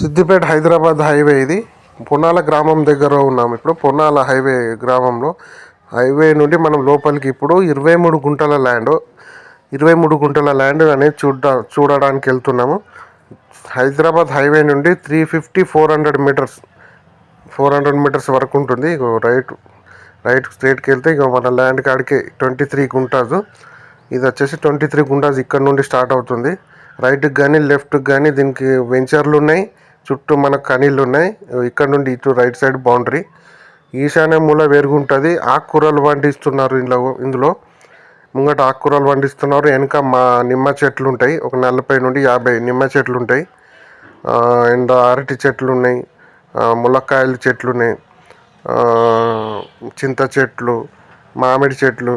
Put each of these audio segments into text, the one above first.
Siddipet Hyderabad highway ఇది. పొన్నాల గ్రామం దగ్గర ఉన్నాము ఇప్పుడు. పొన్నాల హైవే గ్రామంలో హైవే నుండి మనం లోపలికి ఇప్పుడు 23 గుంటల ల్యాండ్ అనేది చూడడానికి వెళ్తున్నాము. హైదరాబాద్ హైవే నుండి 400 మీటర్స్ వరకు ఉంటుంది. రైట్ స్ట్రేట్కి వెళ్తే ఇక మన ల్యాండ్ కాడికి 23 గుంటాస్. ఇది వచ్చేసి 23 గుంటాస్ ఇక్కడ నుండి స్టార్ట్ అవుతుంది. రైట్కి కానీ లెఫ్ట్కి కానీ దీనికి వెంచర్లు ఉన్నాయి, చుట్టూ మనకు కనీళ్ళు ఉన్నాయి. ఇక్కడ నుండి ఇటు రైట్ సైడ్ బౌండరీ. ఈశాన్య మూల వేరుగుంటుంది. ఆకుకూరలు పండిస్తున్నారు ఇందులో. ముంగట ఆకుకూరలు పండిస్తున్నారు. వెనక మా నిమ్మ చెట్లు ఉంటాయి. ఒక 40 నుండి 50 నిమ్మ చెట్లు ఉంటాయి. అండ్ అరటి చెట్లు ఉన్నాయి, ములక్కాయల చెట్లు ఉన్నాయి, చింత చెట్లు, మామిడి చెట్లు,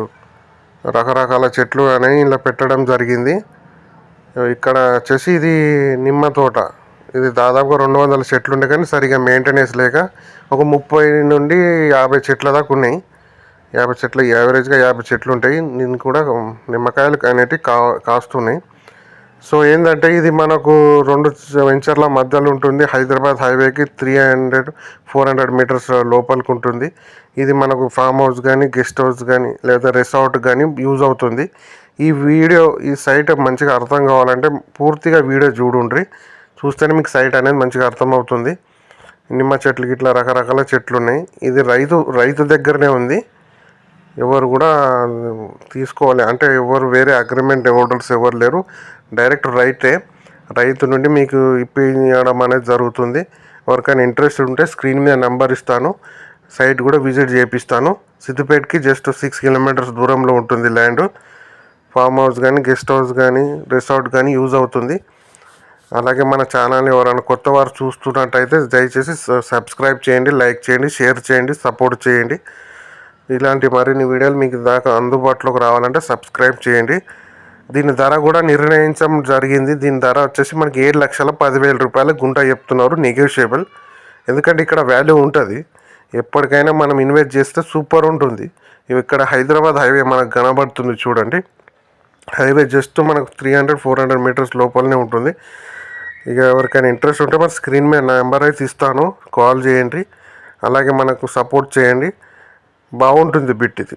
రకరకాల చెట్లు అనేవి ఇలా పెట్టడం జరిగింది. ఇక్కడ వచ్చేసి ఇది నిమ్మ తోట. ఇది దాదాపుగా 200 చెట్లు ఉండే కానీ సరిగా మెయింటెనెన్స్ లేక ఒక 30 నుండి 50 చెట్ల దాకా ఉన్నాయి. 50 చెట్లు, యావరేజ్గా 50 చెట్లు ఉంటాయి. నేను కూడా నిమ్మకాయలు అనేటివి కాస్తున్నాయి. సో ఏంటంటే ఇది మనకు 2 వెంచర్ల మధ్యలో ఉంటుంది. హైదరాబాద్ హైవేకి 300-400 మీటర్స్ లోపలికి ఉంటుంది. ఇది మనకు ఫామ్ హౌస్ కానీ, గెస్ట్ హౌస్ కానీ, లేదా రిసార్ట్ కానీ యూజ్ అవుతుంది. ఈ సైట్ మంచిగా అర్థం కావాలంటే పూర్తిగా వీడియో చూడుండ్రి. చూస్తేనే మీకు సైట్ అనేది మంచిగా అర్థమవుతుంది. నిమ్మ చెట్లు ఇట్లా రకరకాల చెట్లు ఉన్నాయి. ఇది రైతు దగ్గరనే ఉంది. ఎవరు కూడా తీసుకోవాలి అంటే ఎవరు వేరే అగ్రిమెంట్ హోల్డర్స్ ఎవరు లేరు. డైరెక్ట్ రైతు నుండి మీకు ఇప్పించడం అనేది జరుగుతుంది. ఎవరికైనా ఇంట్రెస్ట్ ఉంటే స్క్రీన్ మీద నెంబర్ ఇస్తాను. సైట్ కూడా విజిట్ చేపిస్తాను. సిద్దిపేటకి జస్ట్ 6 కిలోమీటర్స్ దూరంలో ఉంటుంది ల్యాండ్. ఫామ్ హౌస్ కానీ, గెస్ట్ హౌస్ కానీ, రిసార్ట్ కానీ యూజ్ అవుతుంది. అలాగే మన ఛానల్ని ఎవరైనా కొత్త వారు చూస్తున్నట్టయితే దయచేసి సబ్స్క్రైబ్ చేయండి, లైక్ చేయండి, షేర్ చేయండి, సపోర్ట్ చేయండి. ఇలాంటి మరిన్ని వీడియోలు మీకు దాకా అందుబాటులోకి రావాలంటే సబ్స్క్రైబ్ చేయండి. దీని ధర కూడా నిర్ణయించడం జరిగింది. దీని ధర వచ్చేసి మనకి 7,10,000 రూపాయలు గుంట చెప్తున్నారు, నెగోషియబుల్. ఎందుకంటే ఇక్కడ వాల్యూ ఉంటుంది. ఎప్పటికైనా మనం ఇన్వెస్ట్ చేస్తే సూపర్ ఉంటుంది. ఇక్కడ హైదరాబాద్ హైవే మనకు కనబడుతుంది చూడండి. హైవే జస్ట్ మనకు 300-400 మీటర్స్ లోపలనే ఉంటుంది. ఇక ఎవరికైనా ఇంట్రెస్ట్ ఉంటే మన స్క్రీన్ మీద నెంబర్ అయితే ఇస్తాను, కాల్ చేయండి. అలాగే మనకు సపోర్ట్ చేయండి. బాగుంటుంది బిట్ ఇది.